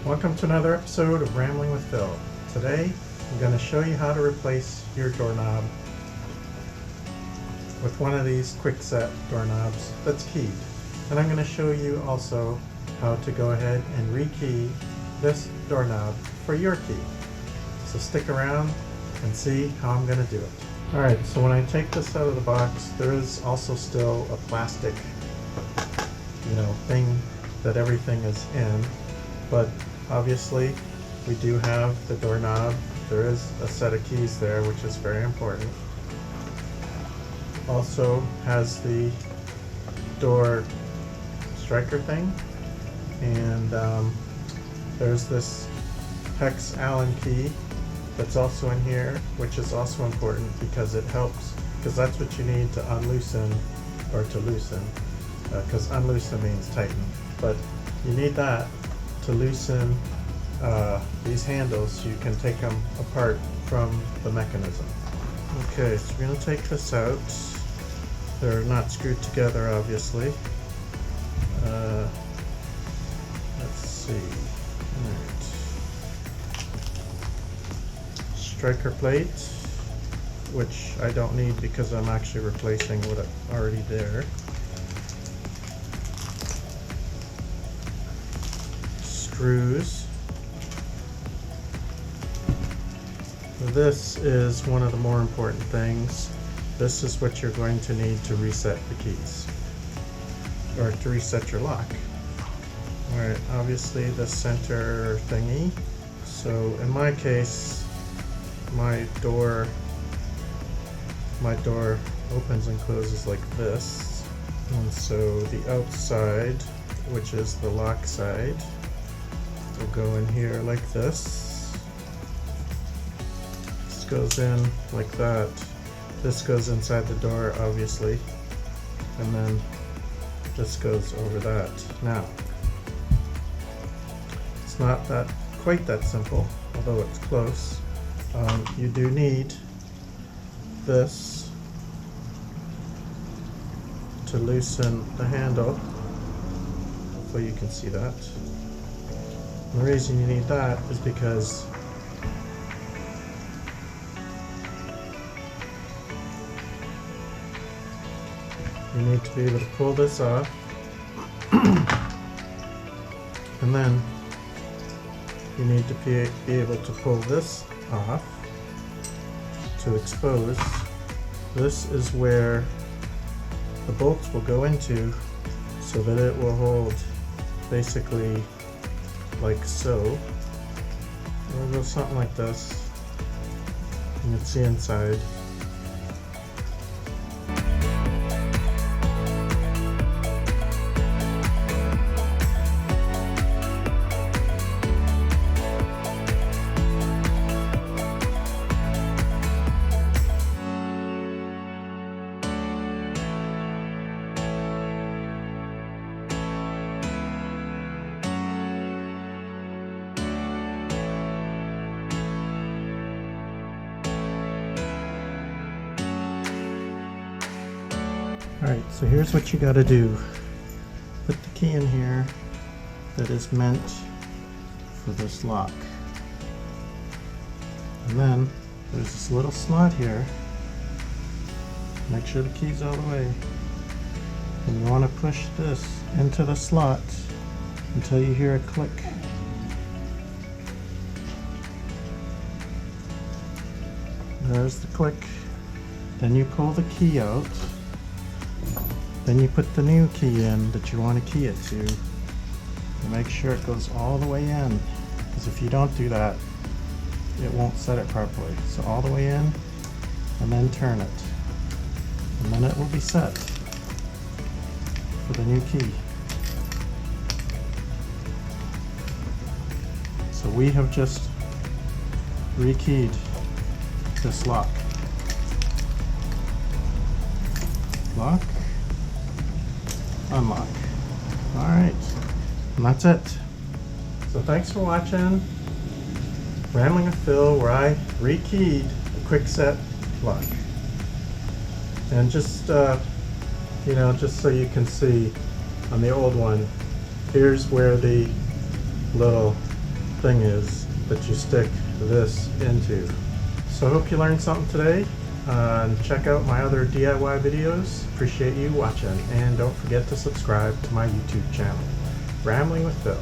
Welcome to another episode of Rambling with Phil. Today I'm going to show you how to replace your doorknob with one of these Kwikset doorknobs that's keyed. And I'm going to show you also how to go ahead and rekey this doorknob for your key. So stick around and see how I'm going to do it. Alright, so when I take this out of the box, there is also still a plastic thing that everything is in, but obviously we do have the doorknob. There is a set of keys there, which is very important. Also has the door striker thing, and there's this hex Allen key that's also in here, which is also important because it helps, because that's what you need to unloosen or to loosen, because unloosen means tighten, but you need that to loosen these handles so you can take them apart from the mechanism. Okay, so we're going to take this out. They're not screwed together, obviously. Let's see. Alright. Striker plate, which I don't need because I'm actually replacing what's already there. Screws. This is one of the more important things. This is what you're going to need to reset the keys, or to reset your lock. Alright, obviously the center thingy. So in my case, my door opens and closes like this. And so the outside, which is the lock side, will go in here like this. This goes in like that. This goes inside the door, obviously, and then this goes over that. Now, it's not quite that simple, although it's close. You do need this to loosen the handle. Hopefully you can see that. And the reason you need that is because you need to be able to pull this off, and then you need to be able to pull this off to expose. This is where the bolts will go into, so that it will hold basically like so. It'll go something like this. You can see inside. Alright, so here's what you gotta do. Put the key in here that is meant for this lock. And then there's this little slot here. Make sure the key's all the way. And you want to push this into the slot until you hear a click. There's the click. Then you pull the key out. Then you put the new key in that you want to key it to. And make sure it goes all the way in, because if you don't do that, it won't set it properly. So all the way in, and then turn it. And then it will be set for the new key. So we have just rekeyed this lock. Lock. Unlock. Alright, and that's it. So thanks for watching Rambling with Phil, where I rekeyed a Kwikset lock. And just just so you can see on the old one, here's where the little thing is that you stick this into. So I hope you learned something today. And check out my other DIY videos. Appreciate you watching, and don't forget to subscribe to my YouTube channel, Rambling with Phil.